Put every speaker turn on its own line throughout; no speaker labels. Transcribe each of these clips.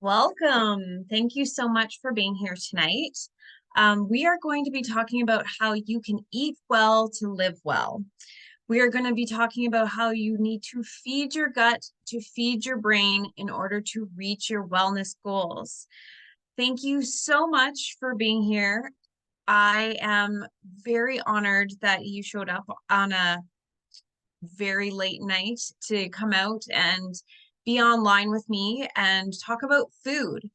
Welcome. Thank you so much for being here tonight. We are going to be talking about how you can eat well to live well. We are going to be talking about how you need to feed your gut to feed your brain in order to reach your wellness goals. Thank you so much for being here. I am very honored that you showed up on a very late night to come out and be online with me and talk about food.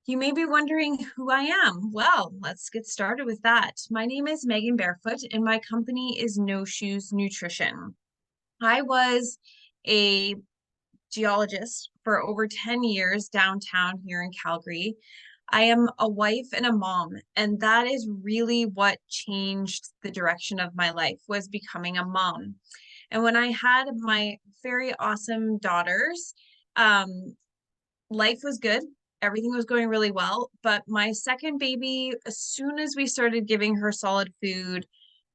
You may be wondering who I am. Well, let's get started with that. My name is Megan Barefoot, and my company is No Shoes Nutrition. I was a geologist for over 10 years downtown here in Calgary. I am a wife and a mom, and that is really what changed the direction of my life was becoming a mom. And when I had my very awesome daughters, life was good. Everything was going really well. But my second baby, as soon as we started giving her solid food,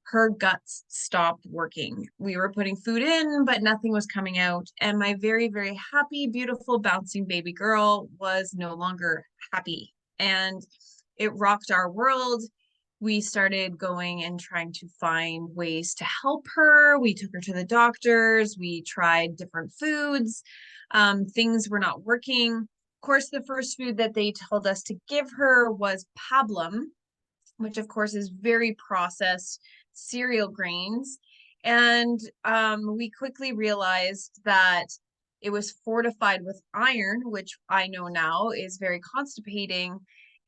her guts stopped working. We were putting food in, but nothing was coming out. And my very, very happy, beautiful, bouncing baby girl was no longer happy. And it rocked our world. We started going and trying to find ways to help her. We took her to the doctors. We tried different foods. Things were not working. Of course, the first food that they told us to give her was pablum, which of course is very processed cereal grains. And we quickly realized that it was fortified with iron, which I know now is very constipating.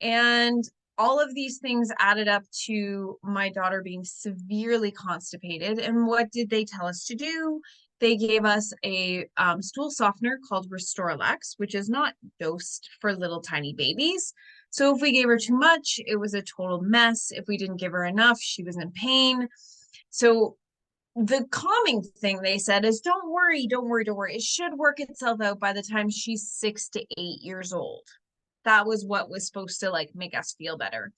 And all of these things added up to my daughter being severely constipated. And what did they tell us to do? They gave us a stool softener called Restorelax, which is not dosed for little tiny babies. So if we gave her too much, it was a total mess. If we didn't give her enough, she was in pain. So the calming thing they said is don't worry, don't worry, don't worry. It should work itself out by the time she's 6 to 8 years old. That was what was supposed to like make us feel better.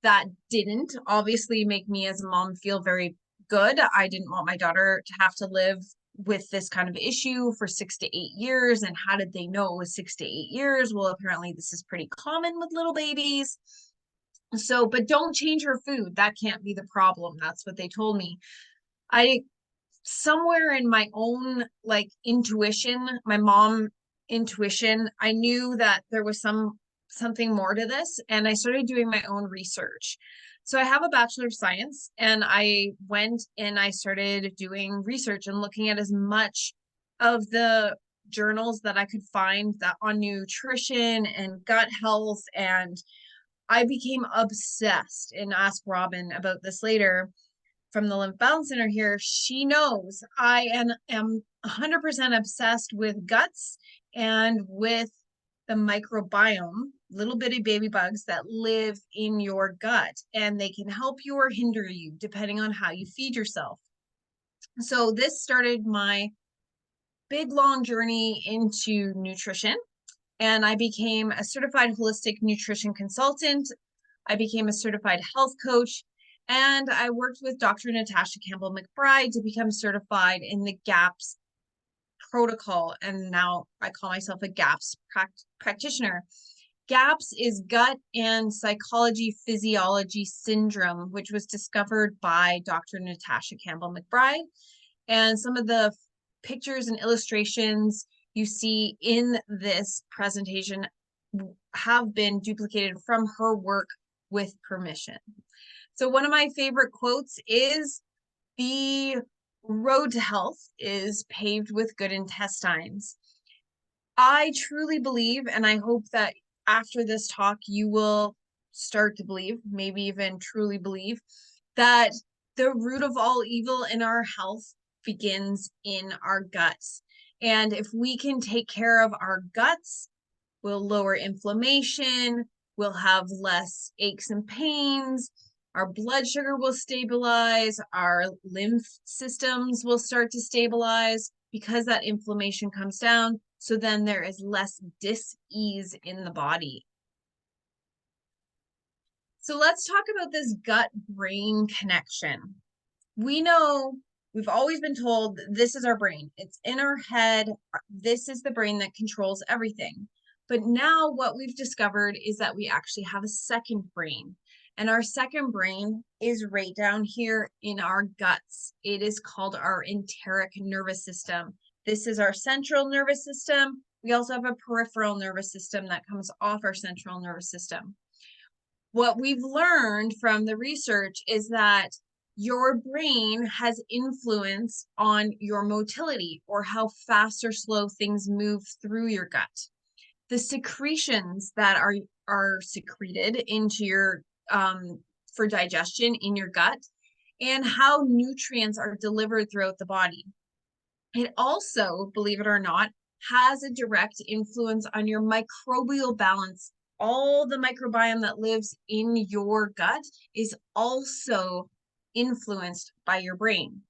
That didn't obviously make me as a mom feel very good. I didn't want my daughter to have to live with this kind of issue for 6 to 8 years. And how did they know it was 6 to 8 years? Well, apparently this is pretty common with little babies. So, but don't change her food. That can't be the problem. That's what they told me. I somewhere in my own like intuition, my mom intuition, I knew that there was something more to this, and I started doing my own research. So I have a Bachelor of Science, and I went and I started doing research and looking at as much of the journals that I could find that on nutrition and gut health, and I became obsessed. And ask Robin about this later from the Lymph Balance Center here. She knows I am 100% obsessed with guts and with the microbiome, little bitty baby bugs that live in your gut, and they can help you or hinder you depending on how you feed yourself. So this started my big long journey into nutrition, and I became a certified holistic nutrition consultant. I became a certified health coach, and I worked with Dr. Natasha Campbell McBride to become certified in the GAPS protocol. And now I call myself a GAPS practitioner. GAPS is gut and psychology physiology syndrome, which was discovered by Dr. Natasha Campbell McBride. And some of the pictures and illustrations you see in this presentation have been duplicated from her work with permission. So one of my favorite quotes is, "The road to health is paved with good intestines." I truly believe, and I hope that after this talk, you will start to believe, maybe even truly believe, that the root of all evil in our health begins in our guts. And if we can take care of our guts, we'll lower inflammation, we'll have less aches and pains, our blood sugar will stabilize, our lymph systems will start to stabilize because that inflammation comes down. So then there is less dis-ease in the body. So let's talk about this gut-brain connection. We know, we've always been told this is our brain. It's in our head. This is the brain that controls everything. But now what we've discovered is that we actually have a second brain. And our second brain is right down here in our guts. It is called our enteric nervous system. This is our central nervous system. We also have a peripheral nervous system that comes off our central nervous system. What we've learned from the research is that your brain has influence on your motility, or how fast or slow things move through your gut. The secretions that are secreted into your for digestion in your gut, and how nutrients are delivered throughout the body. It also, believe it or not, has a direct influence on your microbial balance. All the microbiome that lives in your gut is also influenced by your brain.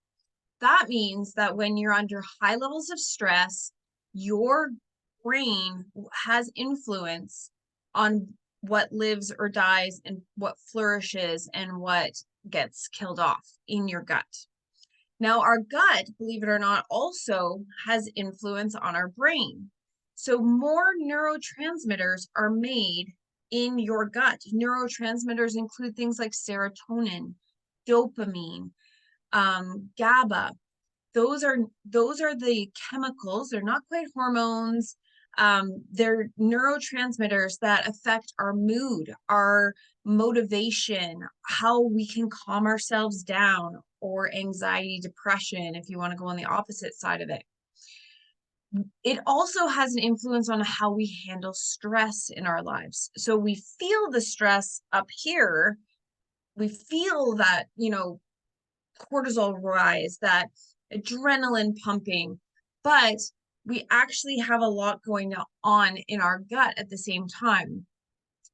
That means that when you're under high levels of stress, your brain has influence on what lives or dies and what flourishes and what gets killed off in your gut. Now, our gut, believe it or not, also has influence on our brain. So more neurotransmitters are made in your gut. Neurotransmitters include things like serotonin, dopamine, GABA. Those are the chemicals. They're not quite hormones. They're neurotransmitters that affect our mood, our motivation, how we can calm ourselves down, or anxiety, depression, if you want to go on the opposite side of it. It also has an influence on how we handle stress in our lives. So we feel the stress up here. We feel that, cortisol rise, that adrenaline pumping, but we actually have a lot going on in our gut at the same time.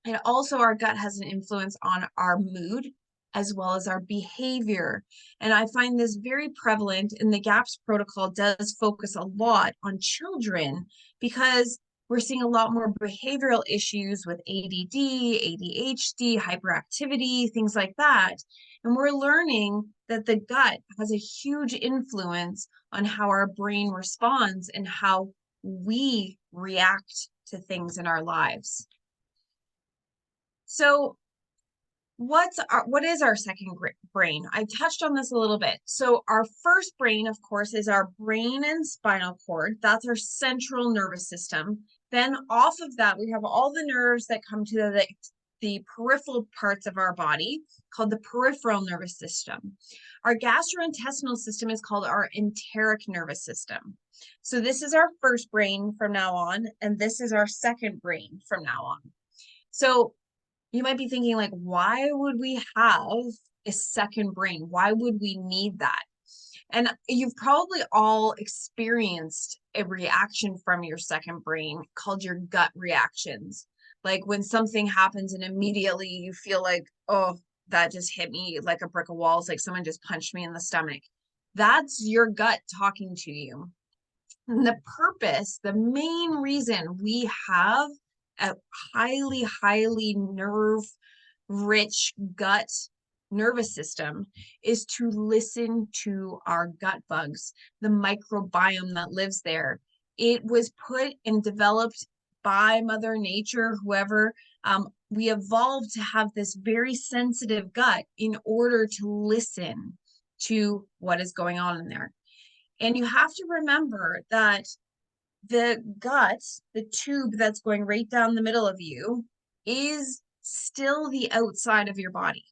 And also our gut has an influence on our mood as well as our behavior. And I find this very prevalent, and the GAPS protocol does focus a lot on children, because we're seeing a lot more behavioral issues with ADD, ADHD, hyperactivity, things like that. And we're learning that the gut has a huge influence on how our brain responds and how we react to things in our lives. So what is our second brain? I touched on this a little bit. So our first brain, of course, is our brain and spinal cord. That's our central nervous system. Then off of that, we have all the nerves that come to the peripheral parts of our body, called the peripheral nervous system. Our gastrointestinal system is called our enteric nervous system. So this is our first brain from now on, and this is our second brain from now on. So you might be thinking, like, why would we have a second brain? Why would we need that? And you've probably all experienced a reaction from your second brain called your gut reactions. Like when something happens and immediately you feel like, oh, that just hit me like a brick of walls, like someone just punched me in the stomach. That's your gut talking to you. And the main reason we have a highly nerve-rich gut nervous system is to listen to our gut bugs, the microbiome that lives there. It was put and developed by Mother Nature, whoever. We evolved to have this very sensitive gut in order to listen to what is going on in there. And you have to remember that the gut, the tube that's going right down the middle of you, is still the outside of your body.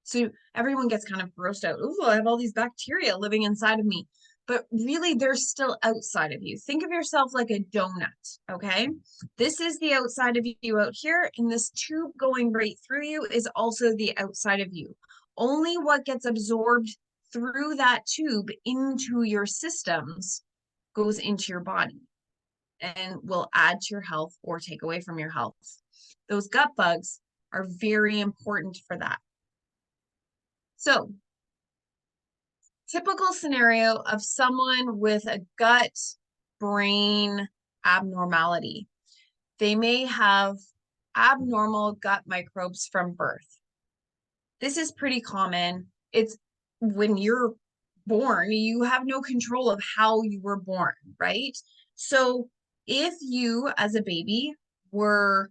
So everyone gets kind of grossed out. Oh, I have all these bacteria living inside of me. But really, they're still outside of you. Think of yourself like a donut, okay? This is the outside of you out here, and this tube going right through you is also the outside of you. Only what gets absorbed through that tube into your systems goes into your body and will add to your health or take away from your health. Those gut bugs are very important for that. So, typical scenario of someone with a gut brain abnormality. They may have abnormal gut microbes from birth. This is pretty common. It's when you're born, you have no control of how you were born, right? So if you, as a baby, were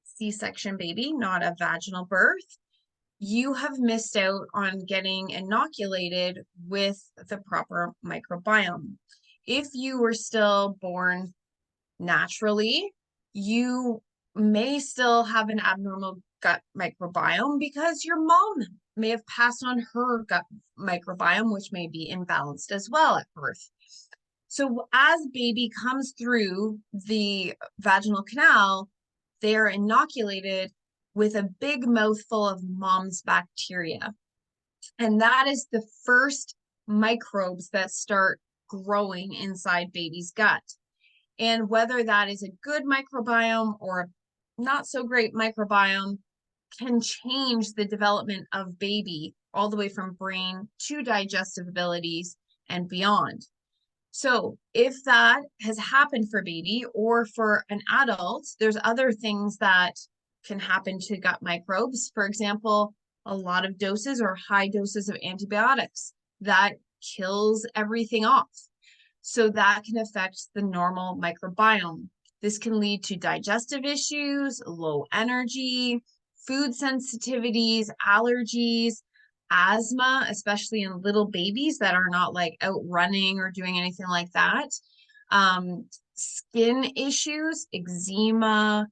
C-section baby, not a vaginal birth, you have missed out on getting inoculated with the proper microbiome. If you were still born naturally, you may still have an abnormal gut microbiome because your mom may have passed on her gut microbiome, which may be imbalanced as well at birth. So as baby comes through the vaginal canal, they are inoculated with a big mouthful of mom's bacteria. And that is the first microbes that start growing inside baby's gut. And whether that is a good microbiome or a not so great microbiome can change the development of baby all the way from brain to digestive abilities and beyond. So if that has happened for baby or for an adult, there's other things that can happen to gut microbes. For example, a lot of doses or high doses of antibiotics that kills everything off. So that can affect the normal microbiome. This can lead to digestive issues, low energy, food sensitivities, allergies, asthma, especially in little babies that are not like out running or doing anything like that. Skin issues, eczema,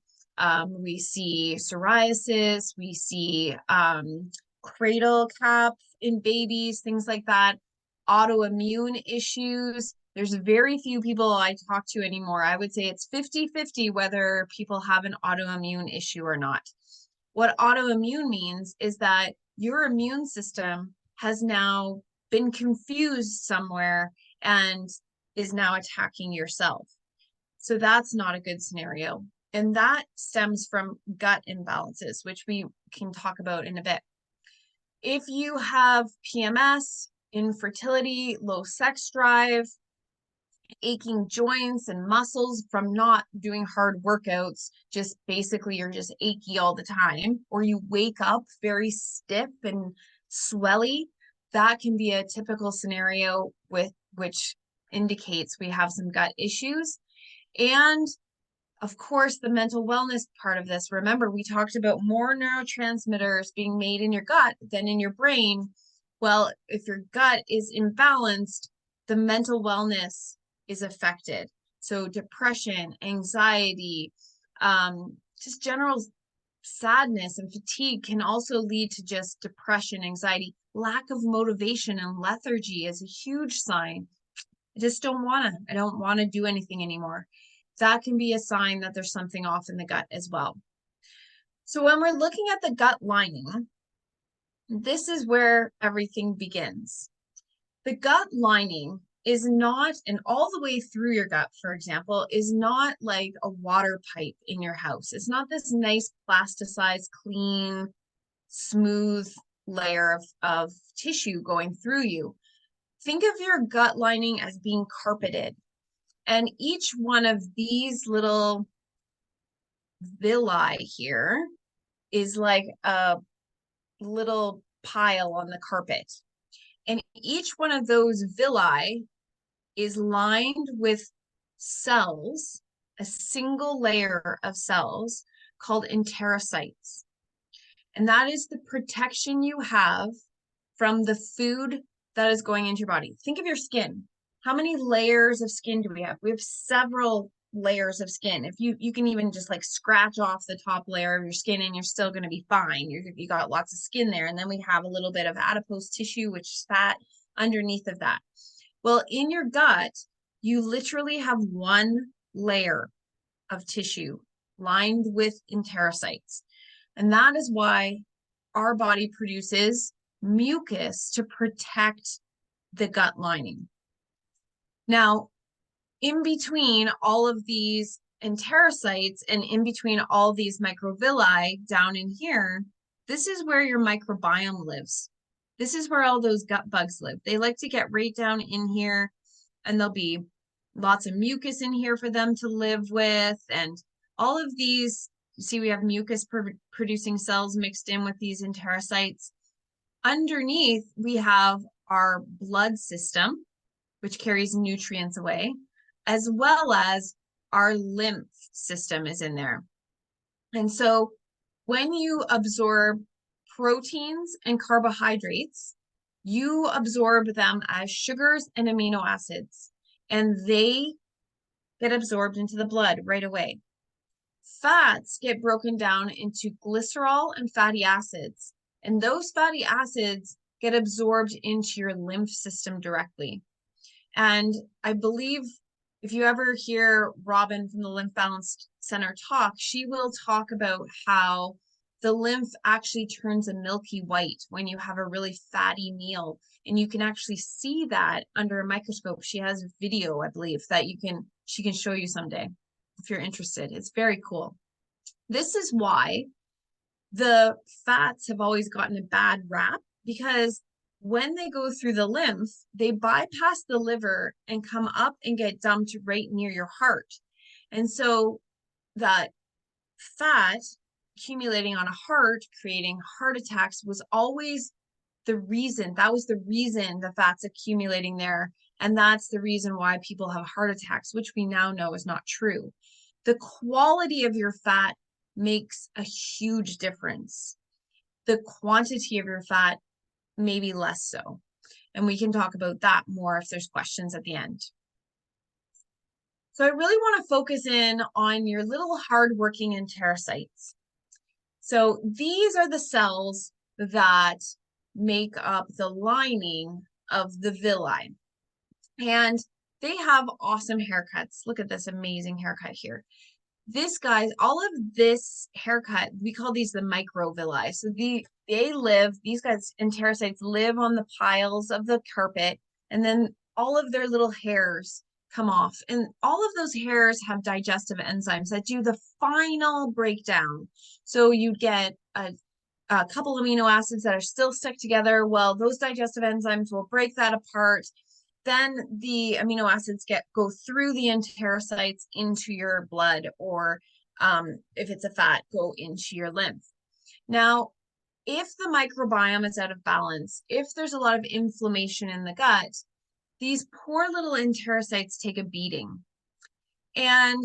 we see psoriasis, we see cradle cap in babies, things like that, autoimmune issues. There's very few people I talk to anymore. I would say it's 50-50 whether people have an autoimmune issue or not. What autoimmune means is that your immune system has now been confused somewhere and is now attacking yourself. So that's not a good scenario. And that stems from gut imbalances, which we can talk about in a bit. If you have PMS, infertility, low sex drive, aching joints and muscles from not doing hard workouts, just basically you're just achy all the time, or you wake up very stiff and swelly, that can be a typical scenario with which indicates we have some gut issues. And of course, the mental wellness part of this, remember, we talked about more neurotransmitters being made in your gut than in your brain. Well, if your gut is imbalanced, the mental wellness is affected. So depression, anxiety, just general sadness and fatigue can also lead to just depression, anxiety, lack of motivation, and lethargy is a huge sign. I just don't want to do anything anymore. That can be a sign that there's something off in the gut as well. So when we're looking at the gut lining, this is where everything begins. The gut lining is not, and all the way through your gut, for example, is not like a water pipe in your house. It's not this nice plasticized, clean, smooth layer of tissue going through you. Think of your gut lining as being carpeted. And each one of these little villi here is like a little pile on the carpet. And each one of those villi is lined with cells, a single layer of cells called enterocytes. And that is the protection you have from the food that is going into your body. Think of your skin. How many layers of skin do we have? We have several layers of skin. If you can even just like scratch off the top layer of your skin and you're still going to be fine. You got lots of skin there. And then we have a little bit of adipose tissue, which is fat underneath of that. Well, in your gut, you literally have one layer of tissue lined with enterocytes. And that is why our body produces mucus to protect the gut lining. Now, in between all of these enterocytes and in between all these microvilli down in here, this is where your microbiome lives. This is where all those gut bugs live. They like to get right down in here, and there'll be lots of mucus in here for them to live with. And all of these, you see, we have mucus producing cells mixed in with these enterocytes. Underneath, we have our blood system, which carries nutrients away, as well as our lymph system is in there. And so when you absorb proteins and carbohydrates, you absorb them as sugars and amino acids, and they get absorbed into the blood right away. Fats get broken down into glycerol and fatty acids, and those fatty acids get absorbed into your lymph system directly. And I believe if you ever hear Robin from the Lymph Balance Center talk, she will talk about how the lymph actually turns a milky white when you have a really fatty meal. And you can actually see that under a microscope. She has a video, I believe, that she can show you someday if you're interested. It's very cool. This is why the fats have always gotten a bad rap, because when they go through the lymph, they bypass the liver and come up and get dumped right near your heart. And so that fat accumulating on a heart, creating heart attacks, was always the reason. That was the reason the fat's accumulating there. And that's the reason why people have heart attacks, which we now know is not true. The quality of your fat makes a huge difference. The quantity of your fat, maybe less so. And we can talk about that more if there's questions at the end. So I really want to focus in on your little hardworking enterocytes. So these are the cells that make up the lining of the villi. And they have awesome haircuts. Look at this amazing haircut here. This guy, all of this haircut, we call these the microvilli. So these guys, enterocytes, live on the piles of the carpet, and then all of their little hairs come off. And all of those hairs have digestive enzymes that do the final breakdown. So you get a couple amino acids that are still stuck together. Well, those digestive enzymes will break that apart. Then the amino acids go through the enterocytes into your blood, or if it's a fat, go into your lymph. Now, if the microbiome is out of balance, if there's a lot of inflammation in the gut, these poor little enterocytes take a beating. And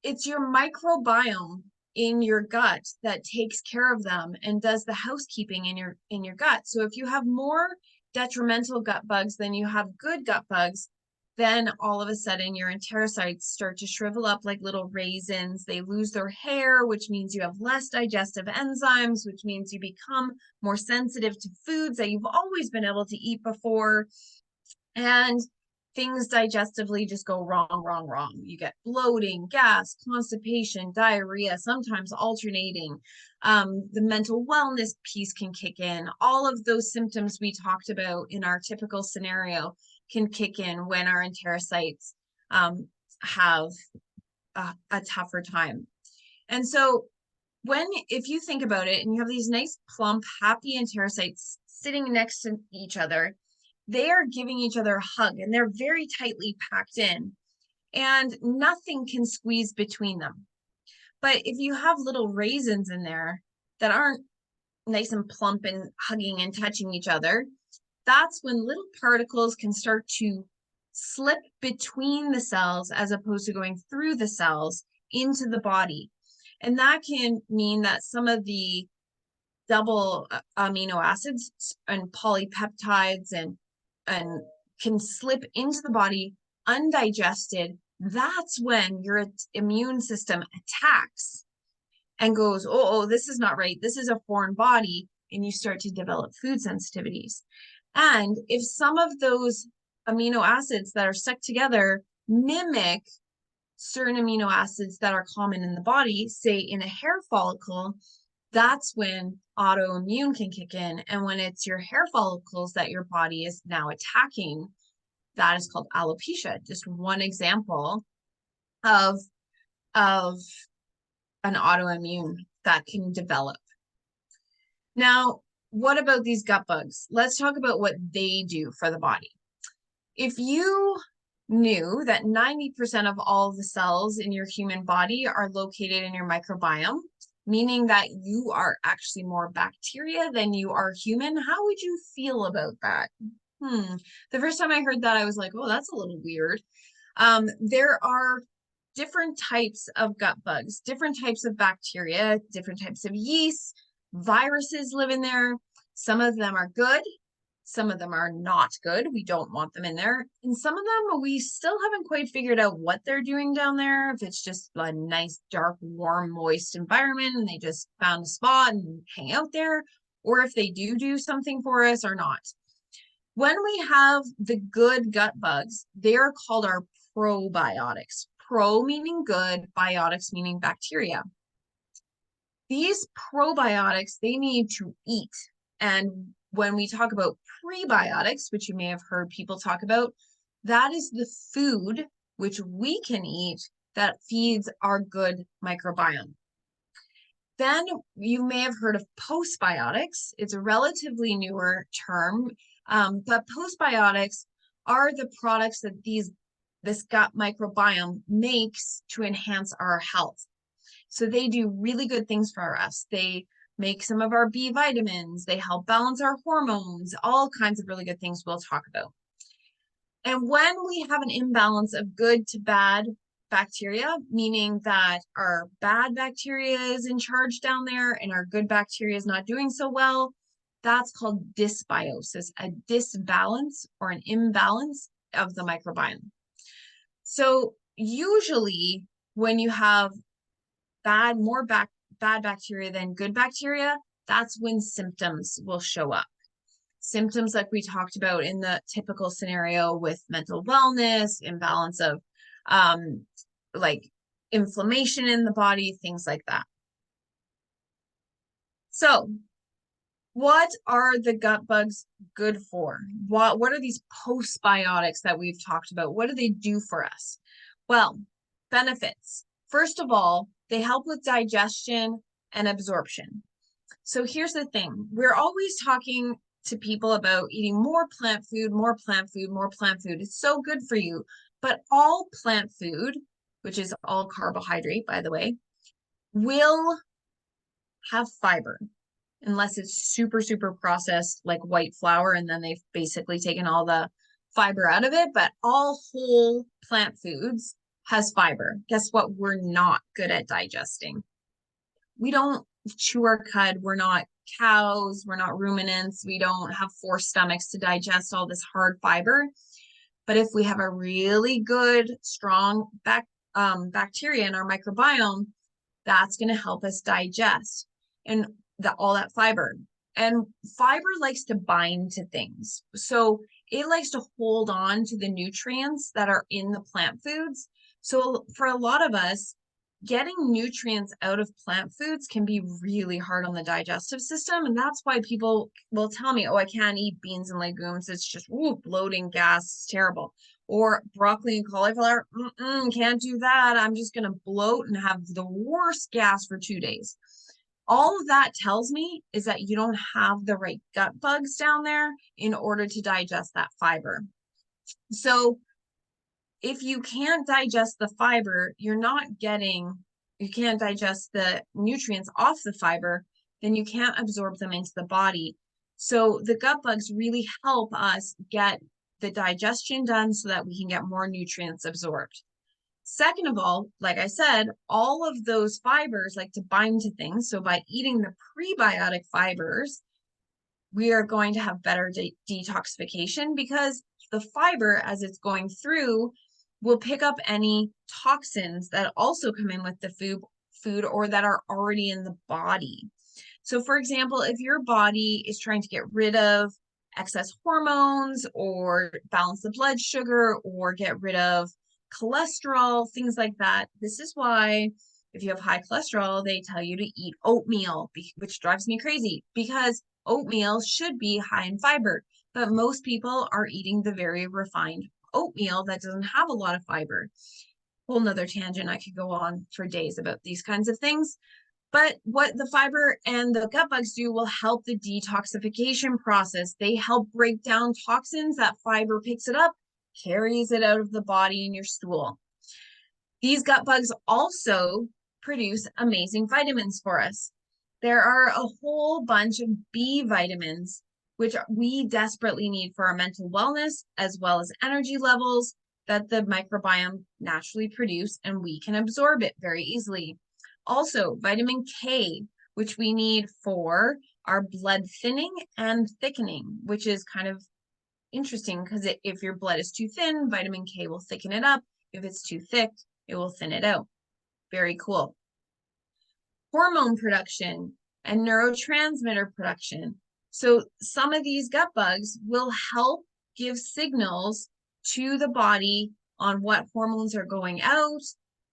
it's your microbiome in your gut that takes care of them and does the housekeeping in your gut. So if you have more detrimental gut bugs than you have good gut bugs, then all of a sudden your enterocytes start to shrivel up like little raisins. They lose their hair, which means you have less digestive enzymes, which means you become more sensitive to foods that you've always been able to eat before. And things digestively just go wrong, wrong, wrong. You get bloating, gas, constipation, diarrhea, sometimes alternating. The mental wellness piece can kick in. All of those symptoms we talked about in our typical scenario can kick in when our enterocytes have a tougher time. And so if you think about it and you have these nice, plump, happy enterocytes sitting next to each other, they are giving each other a hug, and they're very tightly packed in, and nothing can squeeze between them. But if you have little raisins in there that aren't nice and plump and hugging and touching each other, that's when little particles can start to slip between the cells as opposed to going through the cells into the body. And that can mean that some of the double amino acids and polypeptides and can slip into the body undigested. That's when your immune system attacks and goes, oh, this is not right. This is a foreign body. And you start to develop food sensitivities. And if some of those amino acids that are stuck together mimic certain amino acids that are common in the body, say in a hair follicle, that's when autoimmune can kick in. And when it's your hair follicles that your body is now attacking, that is called alopecia. Just one example of an autoimmune that can develop. Now, what about these gut bugs? Let's talk about what they do for the body. If you knew that 90% of all the cells in your human body are located in your microbiome, meaning that you are actually more bacteria than you are human, how would you feel about that? The first time I heard that, I was like, oh, that's a little weird. There are different types of gut bugs, different types of bacteria, different types of yeast, viruses live in there. Some of them are good, some of them are not good. We don't want them in there. And some of them, we still haven't quite figured out what they're doing down there. If it's just a nice, dark, warm, moist environment and they just found a spot and hang out there, or if they do something for us or not. When we have the good gut bugs, they are called our probiotics. Pro meaning good, biotics meaning bacteria. These probiotics, they need to eat. And when we talk about prebiotics, which you may have heard people talk about, that is the food which we can eat that feeds our good microbiome. Then you may have heard of postbiotics. It's a relatively newer term, but postbiotics are the products that this gut microbiome makes to enhance our health. So they do really good things for us. They make some of our B vitamins. They help balance our hormones, all kinds of really good things we'll talk about. And when we have an imbalance of good to bad bacteria, meaning that our bad bacteria is in charge down there and our good bacteria is not doing so well, that's called dysbiosis, a disbalance or an imbalance of the microbiome. So usually when you have bad bacteria than good bacteria, that's when symptoms will show up. Symptoms like we talked about in the typical scenario with mental wellness, imbalance of like inflammation in the body, things like that. So what are the gut bugs good for? What are these postbiotics that we've talked about? What do they do for us? Well, benefits. First of all, they help with digestion and absorption. So here's the thing. We're always talking to people about eating more plant food, more plant food, more plant food. It's so good for you. But all plant food, which is all carbohydrate, by the way, will have fiber unless it's super, super processed like white flour. And then they've basically taken all the fiber out of it. But all whole plant foods has fiber. Guess what? We're not good at digesting. We don't chew our cud. We're not cows. We're not ruminants. We don't have 4 stomachs to digest all this hard fiber. But if we have a really good, strong bacteria in our microbiome, that's going to help us digest and all that fiber. And fiber likes to bind to things. So it likes to hold on to the nutrients that are in the plant foods. So for a lot of us, getting nutrients out of plant foods can be really hard on the digestive system. And that's why people will tell me, oh, I can't eat beans and legumes. It's just bloating, gas. It's terrible. Or broccoli and cauliflower. Can't do that. I'm just going to bloat and have the worst gas for 2 days. All of that tells me is that you don't have the right gut bugs down there in order to digest that fiber. So if you can't digest the fiber, you can't digest the nutrients off the fiber, then you can't absorb them into the body. So the gut bugs really help us get the digestion done so that we can get more nutrients absorbed. Second of all, like I said, all of those fibers like to bind to things. So by eating the prebiotic fibers, we are going to have better detoxification because the fiber, as it's going through, will pick up any toxins that also come in with the food or that are already in the body. So for example, if your body is trying to get rid of excess hormones or balance the blood sugar or get rid of cholesterol, things like that, this is why if you have high cholesterol, they tell you to eat oatmeal, which drives me crazy because oatmeal should be high in fiber, but most people are eating the very refined oatmeal that doesn't have a lot of fiber. Whole nother tangent. I could go on for days about these kinds of things. But what the fiber and the gut bugs do will help the detoxification process. They help break down toxins. That fiber picks it up, carries it out of the body in your stool. These gut bugs also produce amazing vitamins for us. There are a whole bunch of B vitamins, which we desperately need for our mental wellness, as well as energy levels. that the microbiome naturally produce, and we can absorb it very easily. Also, vitamin K, which we need for our blood thinning and thickening, which is kind of interesting because if your blood is too thin, vitamin K will thicken it up. If it's too thick, it will thin it out. Very cool. Hormone production and neurotransmitter production. So some of these gut bugs will help give signals to the body on what hormones are going out,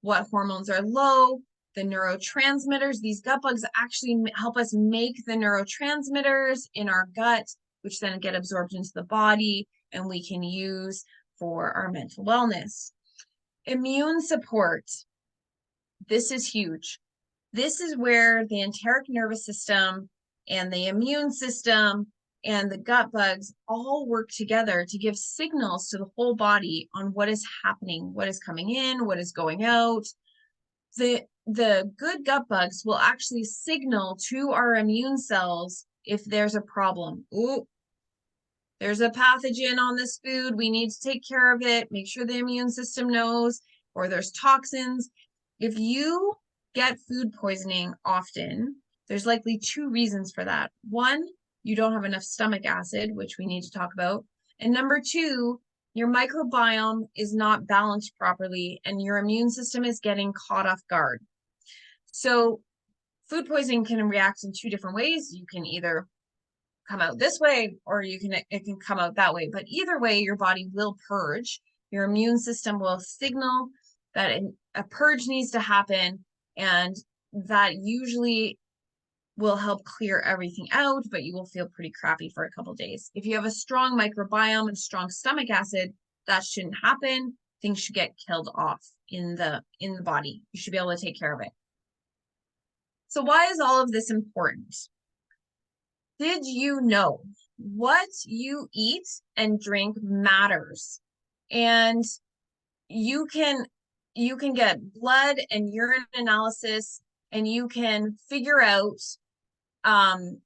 what hormones are low, the neurotransmitters. These gut bugs actually help us make the neurotransmitters in our gut, which then get absorbed into the body and we can use for our mental wellness. Immune support. This is huge. This is where the enteric nervous system and the immune system and the gut bugs all work together to give signals to the whole body on what is happening, what is coming in, what is going out. The good gut bugs will actually signal to our immune cells if there's a problem. Ooh, there's a pathogen on this food. We need to take care of it. Make sure the immune system knows, or there's toxins. If you get food poisoning often, there's likely two reasons for that. One, you don't have enough stomach acid, which we need to talk about. And number two, your microbiome is not balanced properly and your immune system is getting caught off guard. So food poisoning can react in two different ways. You can either come out this way or it can come out that way. But either way, your body will purge. Your immune system will signal that a purge needs to happen, and that usually will help clear everything out, but you will feel pretty crappy for a couple of days. If you have a strong microbiome and strong stomach acid, that shouldn't happen. Things should get killed off in the body. You should be able to take care of it. So why is all of this important? Did you know what you eat and drink matters? And you can get blood and urine analysis, and you can figure out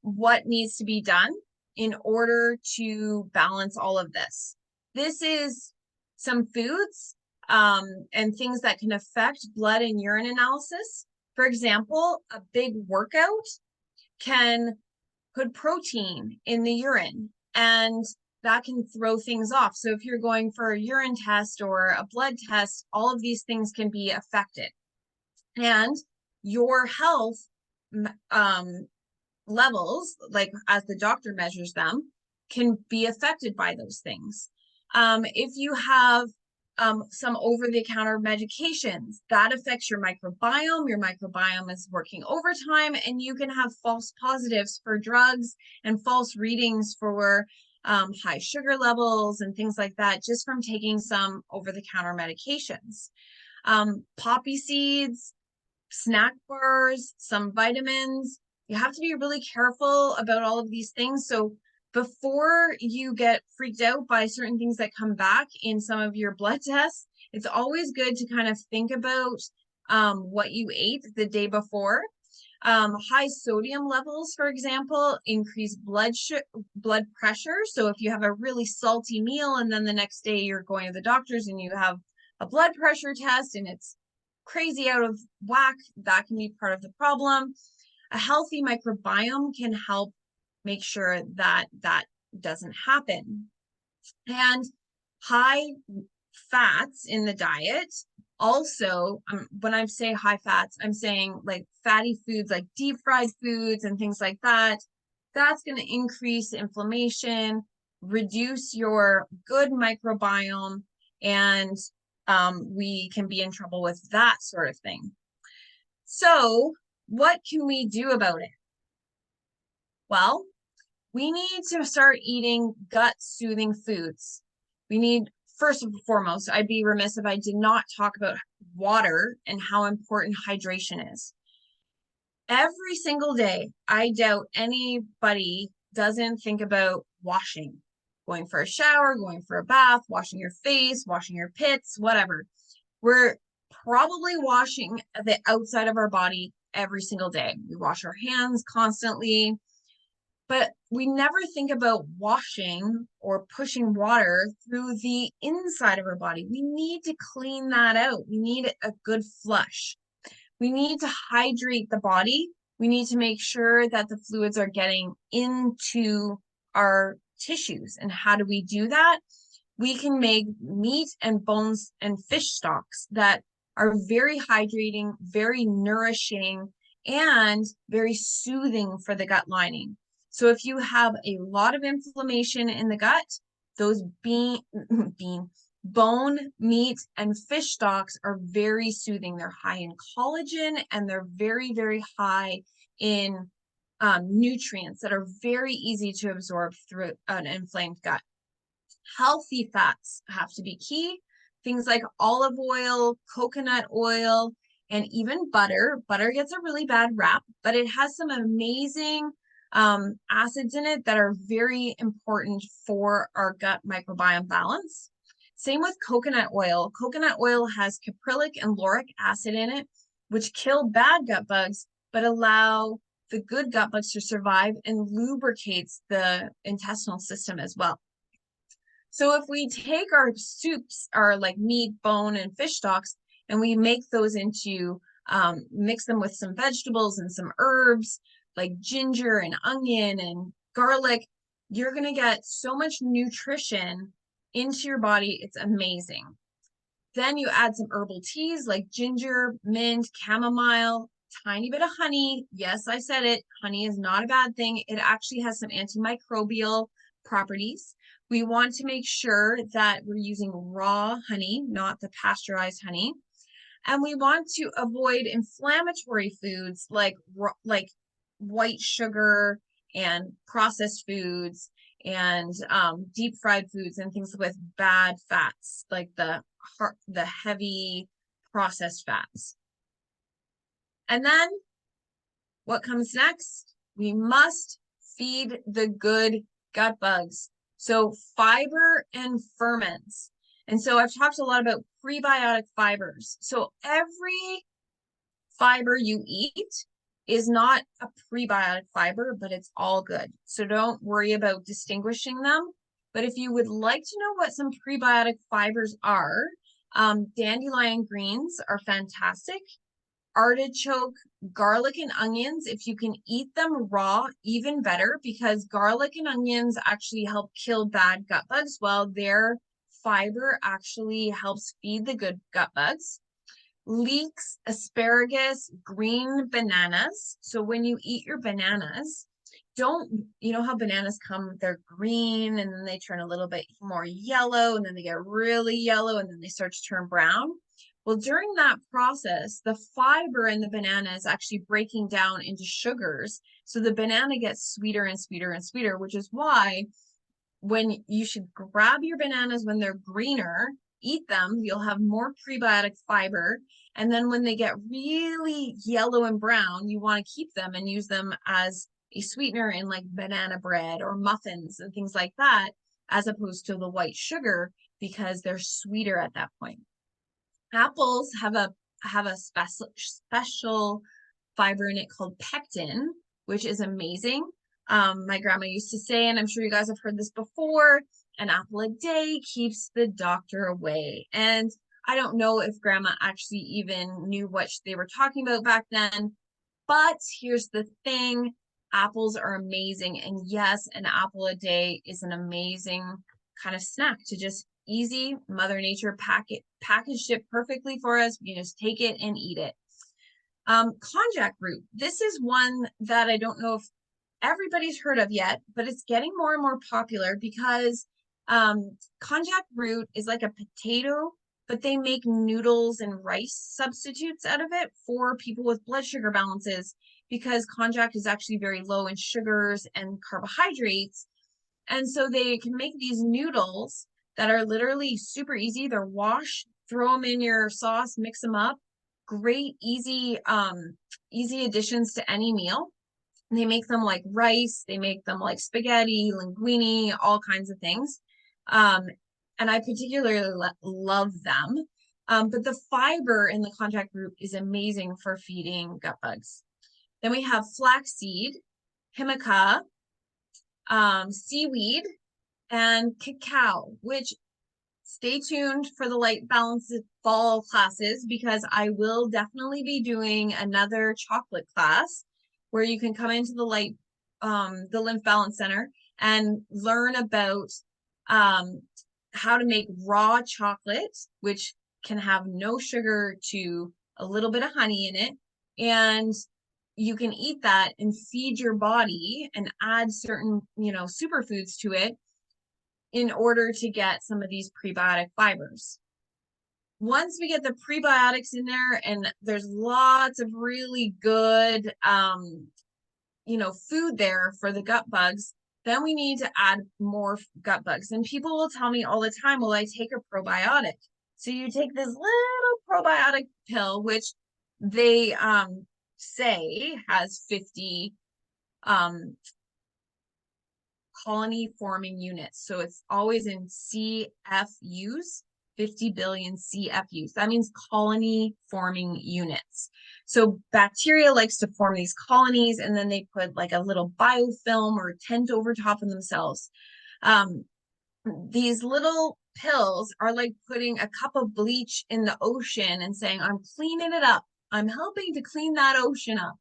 what needs to be done in order to balance all of this. This is some foods and things that can affect blood and urine analysis. For example, a big workout can put protein in the urine, and that can throw things off. So if you're going for a urine test or a blood test, all of these things can be affected. And your health levels, like as the doctor measures them, can be affected by those things. If you have some over-the-counter medications, that affects your microbiome. Your microbiome is working overtime, and you can have false positives for drugs and false readings for high sugar levels and things like that, just from taking some over-the-counter medications. Poppy seeds, snack bars, some vitamins. You have to be really careful about all of these things. So before you get freaked out by certain things that come back in some of your blood tests, it's always good to kind of think about what you ate the day before. High sodium levels, for example, increase blood pressure. So if you have a really salty meal and then the next day you're going to the doctor's and you have a blood pressure test and it's crazy out of whack, that can be part of the problem. A healthy microbiome can help make sure that that doesn't happen. And high fats in the diet also, when I say high fats, I'm saying like fatty foods, like deep fried foods and things like that. That's going to increase inflammation, reduce your good microbiome, and we can be in trouble with that sort of thing. So what can we do about it? Well, we need to start eating gut-soothing foods. We need, first and foremost, I'd be remiss if I did not talk about water and how important hydration is. Every single day, I doubt anybody doesn't think about washing, going for a shower, going for a bath, washing your face, washing your pits, whatever. We're probably washing the outside of our body every single day. We wash our hands constantly. But we never think about washing or pushing water through the inside of our body. We need to clean that out. We need a good flush. We need to hydrate the body. We need to make sure that the fluids are getting into our tissues. And how do we do that? We can make meat and bones and fish stocks that are very hydrating, very nourishing, and very soothing for the gut lining. So if you have a lot of inflammation in the gut, those bone, meat, and fish stocks are very soothing. They're high in collagen and they're very, very high in nutrients that are very easy to absorb through an inflamed gut. Healthy fats have to be key. Things like olive oil, coconut oil, and even butter. Butter gets a really bad rap, but it has some amazing acids in it that are very important for our gut microbiome balance. Same with coconut oil. Coconut oil has caprylic and lauric acid in it, which kill bad gut bugs, but allow the good gut bugs to survive and lubricates the intestinal system as well. So if we take our soups, our like meat, bone, and fish stocks, and we make those into, mix them with some vegetables and some herbs like ginger and onion and garlic, you're going to get so much nutrition into your body. It's amazing. Then you add some herbal teas like ginger, mint, chamomile, tiny bit of honey. Yes, I said it. Honey is not a bad thing. It actually has some antimicrobial properties. We want to make sure that we're using raw honey, not the pasteurized honey. And we want to avoid inflammatory foods like white sugar and processed foods and deep fried foods and things with bad fats, like the heavy processed fats. And then what comes next? We must feed the good gut bugs. So fiber and ferments. And so I've talked a lot about prebiotic fibers. So every fiber you eat is not a prebiotic fiber, but it's all good. So don't worry about distinguishing them. But if you would like to know what some prebiotic fibers are, dandelion greens are fantastic. Artichoke, garlic, and onions, if you can eat them raw, even better, because garlic and onions actually help kill bad gut bugs, while their fiber actually helps feed the good gut bugs. Leeks, asparagus, green bananas. So when you eat your bananas, you know how bananas come, they're green and then they turn a little bit more yellow and then they get really yellow and then they start to turn brown. Well, during that process, the fiber in the banana is actually breaking down into sugars. So the banana gets sweeter and sweeter and sweeter, which is why when you should grab your bananas when they're greener, eat them, you'll have more prebiotic fiber. And then when they get really yellow and brown, you want to keep them and use them as a sweetener in like banana bread or muffins and things like that, as opposed to the white sugar, because they're sweeter at that point. Apples have a special fiber in it called pectin, which is amazing. My grandma used to say, and I'm sure you guys have heard this before, an apple a day keeps the doctor away. And I don't know if grandma actually even knew what they were talking about back then, but here's the thing, apples are amazing. And yes, an apple a day is an amazing kind of snack to just easy. Mother Nature packaged it perfectly for us. You just take it and eat it. Konjac root. This is one that I don't know if everybody's heard of yet, but it's getting more and more popular because konjac root is like a potato, but they make noodles and rice substitutes out of it for people with blood sugar balances, because konjac is actually very low in sugars and carbohydrates. And so they can make these noodles that are literally super easy. They're wash, throw them in your sauce, mix them up. Great, easy additions to any meal. They make them like rice, they make them like spaghetti, linguine, all kinds of things. And I particularly love them. But the fiber in the konjac root is amazing for feeding gut bugs. Then we have flaxseed, himica, seaweed, and cacao, which stay tuned for the light balance fall classes because I will definitely be doing another chocolate class where you can come into the Lymph Balance Center and learn about how to make raw chocolate, which can have no sugar to a little bit of honey in it. And you can eat that and feed your body and add certain, superfoods to it in order to get some of these prebiotic fibers. Once we get the prebiotics in there, and there's lots of really good, food there for the gut bugs, then we need to add more gut bugs. And people will tell me all the time, well, I take a probiotic. So you take this little probiotic pill, which they say has 50 colony forming units. So it's always in CFUs, 50 billion CFUs. That means colony forming units. So bacteria likes to form these colonies, and then they put like a little biofilm or tent over top of themselves. These little pills are like putting a cup of bleach in the ocean and saying, I'm cleaning it up. I'm helping to clean that ocean up.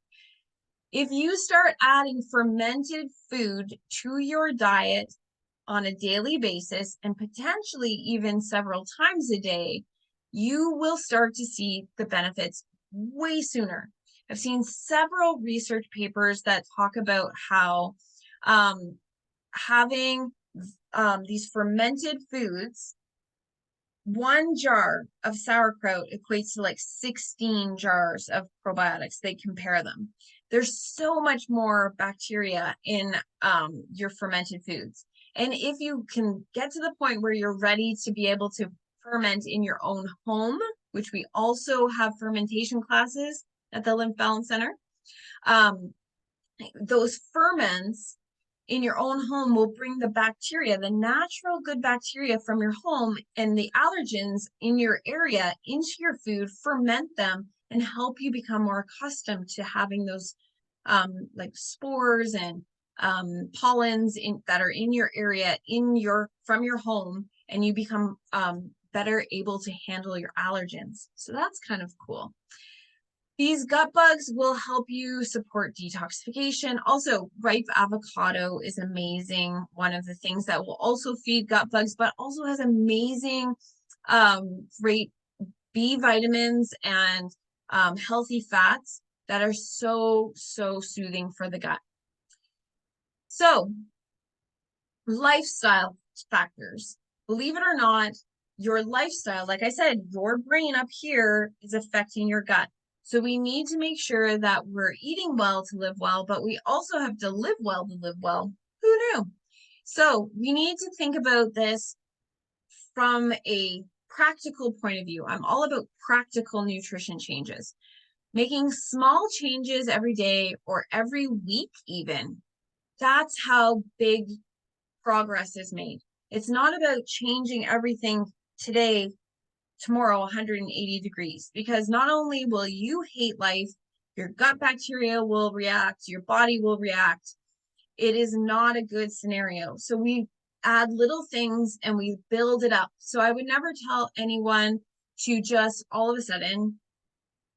If you start adding fermented food to your diet on a daily basis and potentially even several times a day, you will start to see the benefits way sooner. I've seen several research papers that talk about how having these fermented foods, 1 jar of sauerkraut equates to like 16 jars of probiotics. They compare them. There's so much more bacteria in your fermented foods. And if you can get to the point where you're ready to be able to ferment in your own home, which we also have fermentation classes at the Lymph Balance Center, those ferments in your own home will bring the bacteria, the natural good bacteria from your home and the allergens in your area into your food, ferment them, and help you become more accustomed to having those like spores and pollens that are in your area from your home, and you become better able to handle your allergens. So that's kind of cool. These gut bugs will help you support detoxification. Also, ripe avocado is amazing. One of the things that will also feed gut bugs, but also has amazing great B vitamins and healthy fats that are so soothing for the gut. So, lifestyle factors. Believe it or not, your lifestyle, like I said, your brain up here is affecting your gut. So we need to make sure that we're eating well to live well, but we also have to live well to live well. Who knew? So we need to think about this from a practical point of view. I'm all about practical nutrition changes. Making small changes every day or every week even. That's how big progress is made. It's not about changing everything today, tomorrow 180 degrees, because not only will you hate life, your gut bacteria will react, your body will react. It is not a good scenario. So we add little things and we build it up. So I would never tell anyone to just all of a sudden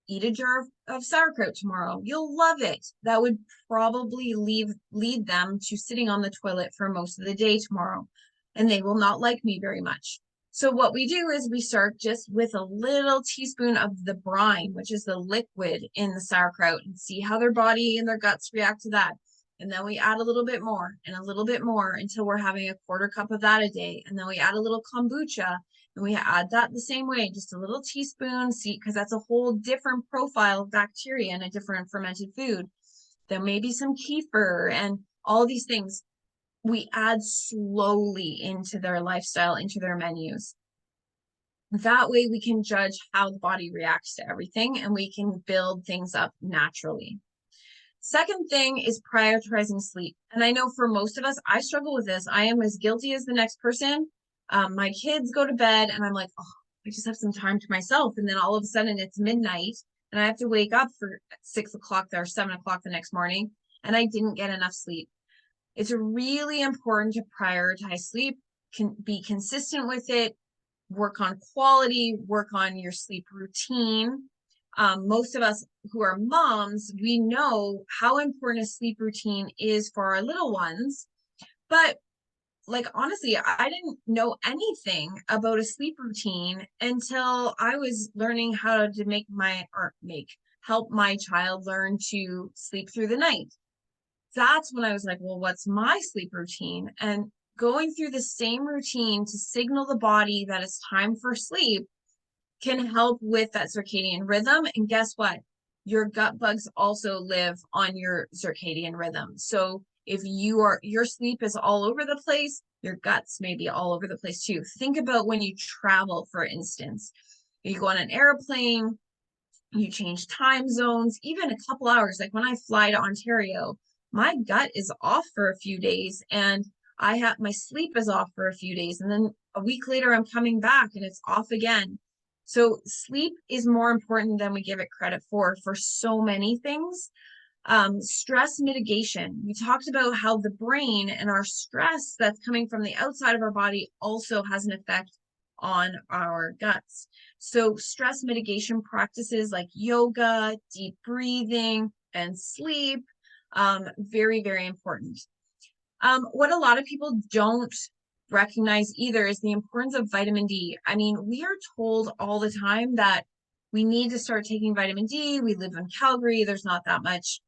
eat a jar of sauerkraut tomorrow. You'll love it. That would probably lead them to sitting on the toilet for most of the day tomorrow, and they will not like me very much. So what we do is we start just with a little teaspoon of the brine, which is the liquid in the sauerkraut, and see how their body and their guts react to that. And then we add a little bit more and a little bit more until we're having a 1/4 cup of that a day. And then we add a little kombucha, and we add that the same way, just a little teaspoon, see, because that's a whole different profile of bacteria in a different fermented food. There may be some kefir and all these things. We add slowly into their lifestyle, into their menus. That way we can judge how the body reacts to everything, and we can build things up naturally. Second thing is prioritizing sleep. And I know for most of us, I struggle with this. I am as guilty as the next person. My kids go to bed and I'm like, oh, I just have some time to myself. And then all of a sudden it's midnight and I have to wake up for 6 o'clock or 7 o'clock the next morning, and I didn't get enough sleep. It's really important to prioritize sleep, can be consistent with it, work on quality, work on your sleep routine. Most of us who are moms, we know how important a sleep routine is for our little ones. But like, honestly, I didn't know anything about a sleep routine until I was learning how to help my child learn to sleep through the night. That's when I was like, well, what's my sleep routine? And going through the same routine to signal the body that it's time for sleep can help with that circadian rhythm. And guess what? Your gut bugs also live on your circadian rhythm. So if your sleep is all over the place, your guts may be all over the place too. Think about when you travel, for instance. You go on an airplane, you change time zones, even a couple hours. Like when I fly to Ontario, my gut is off for a few days and I have my sleep is off for a few days. And then a week later, I'm coming back and it's off again. So sleep is more important than we give it credit for so many things. Stress mitigation. We talked about how the brain and our stress that's coming from the outside of our body also has an effect on our guts. So stress mitigation practices like yoga, deep breathing, and sleep, very, very important. What a lot of people don't recognize either is the importance of vitamin D. I mean, we are told all the time that we need to start taking vitamin D. We live in Calgary. There's not that much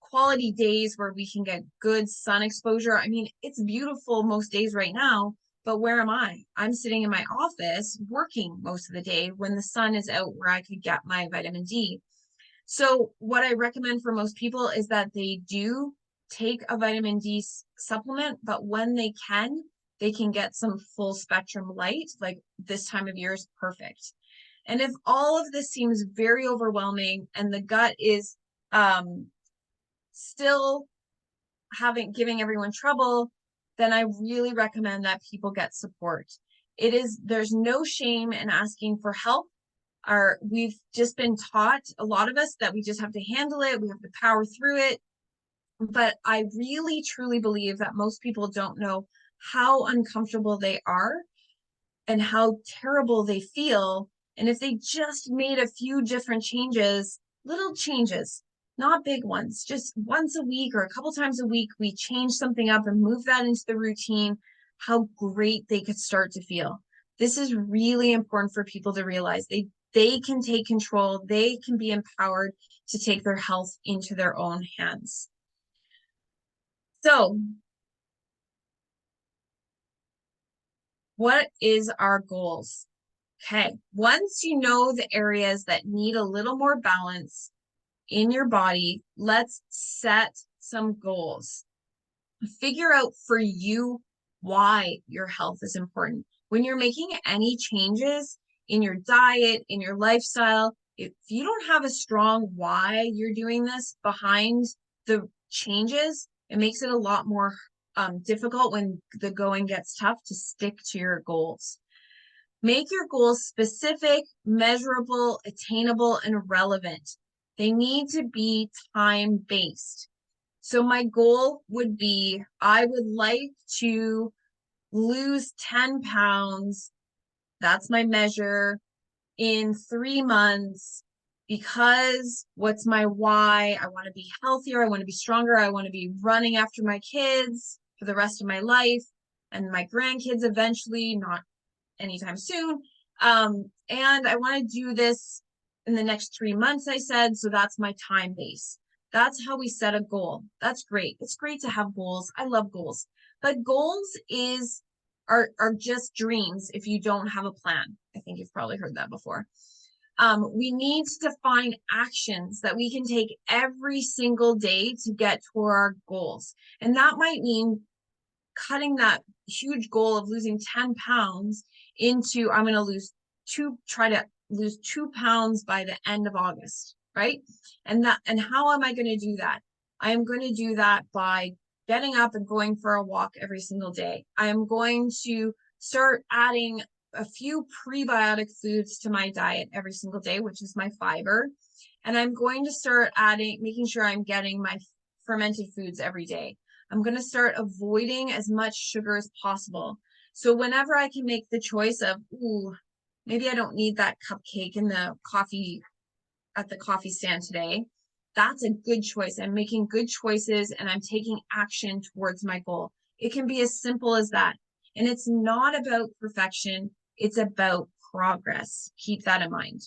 quality days where we can get good sun exposure. I mean, it's beautiful most days right now, but where am I? I'm sitting in my office working most of the day when the sun is out where I could get my vitamin D. So what I recommend for most people is that they do take a vitamin D supplement, but when they can get some full spectrum light. Like this time of year is perfect. And if all of this seems very overwhelming and the gut is still giving everyone trouble, then I really recommend that people get support. There's no shame in asking for help. We've just been taught, a lot of us, that we just have to handle it, we have to power through it. But I really truly believe that most people don't know how uncomfortable they are and how terrible they feel. And if they just made a few different changes, little changes, not big ones, just once a week or a couple times a week, we change something up and move that into the routine, how great they could start to feel. This is really important for people to realize. They can take control. They can be empowered to take their health into their own hands. So, what is our goals? Okay, once you know the areas that need a little more balance in your body, let's set some goals. Figure out for you why your health is important. When you're making any changes in your diet, in your lifestyle, if you don't have a strong why you're doing this behind the changes, it makes it a lot more difficult when the going gets tough to stick to your goals. Make your goals specific, measurable, attainable, and relevant. They need to be time-based. So my goal would be, I would like to lose 10 pounds. That's my measure in 3 months, because what's my why? I want to be healthier. I want to be stronger. I want to be running after my kids for the rest of my life and my grandkids eventually, not anytime soon. And I want to do this in the next 3 months, I said. So that's my time base. That's how we set a goal. That's great. It's great to have goals. I love goals. But goals are just dreams if you don't have a plan. I think you've probably heard that before. We need to define actions that we can take every single day to get to our goals. And that might mean cutting that huge goal of losing 10 pounds into, I'm going to try to lose 2 pounds by the end of August, right? And how am I going to do that? I am going to do that by getting up and going for a walk every single day. I am going to start adding a few prebiotic foods to my diet every single day, which is my fiber. And I'm going to start making sure I'm getting my fermented foods every day. I'm going to start avoiding as much sugar as possible. So whenever I can make the choice of, ooh, maybe I don't need that cupcake in the coffee at the coffee stand today, that's a good choice. I'm making good choices and I'm taking action towards my goal. It can be as simple as that. And it's not about perfection, it's about progress. Keep that in mind.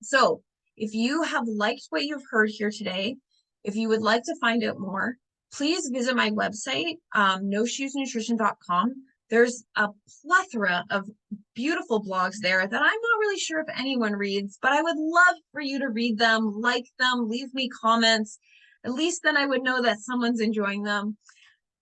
So, if you have liked what you've heard here today, if you would like to find out more, please visit my website, noshoesnutrition.com. There's a plethora of beautiful blogs there that I'm not really sure if anyone reads, but I would love for you to read them, like them, leave me comments. At least then I would know that someone's enjoying them.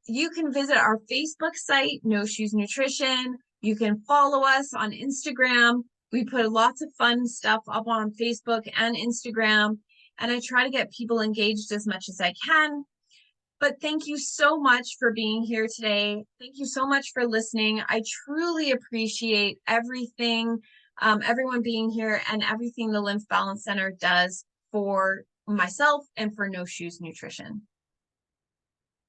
You can visit our Facebook site, No Shoes Nutrition. You can follow us on Instagram. We put lots of fun stuff up on Facebook and Instagram, and I try to get people engaged as much as I can. But thank you so much for being here today. Thank you so much for listening. I truly appreciate everything, everyone being here and everything the Lymph Balance Center does for myself and for No Shoes Nutrition.